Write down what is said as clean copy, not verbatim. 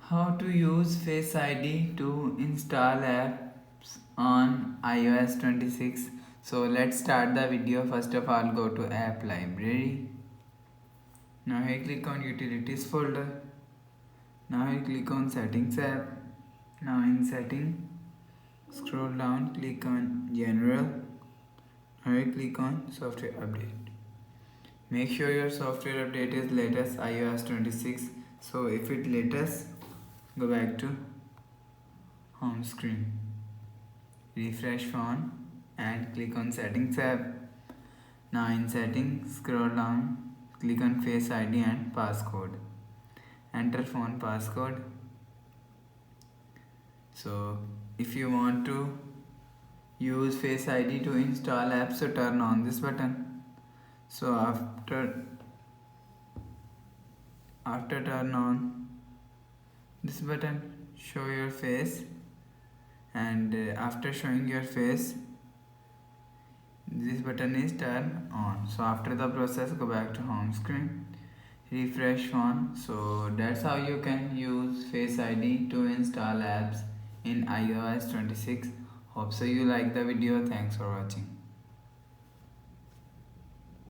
How to use Face ID to install apps on iOS 26. So let's start the video. First of all, go to app library. Now here click on utilities folder. Now here click on settings app. Now in setting, scroll down, click on general. Now here click on software update. Make sure your software update is latest iOS 26. So if it latest, go back to home screen, refresh phone and click on settings app. Now in settings, scroll down, click on face ID and passcode, enter phone passcode. So if you want to use face ID to install apps, so turn on this button. So after turn on this button, show your face, and after showing your face, this button is turned on. So after the process, go back to home screen, refresh phone. So that's how you can use Face ID to install apps in iOS 26. Hope so you like the video. Thanks for watching.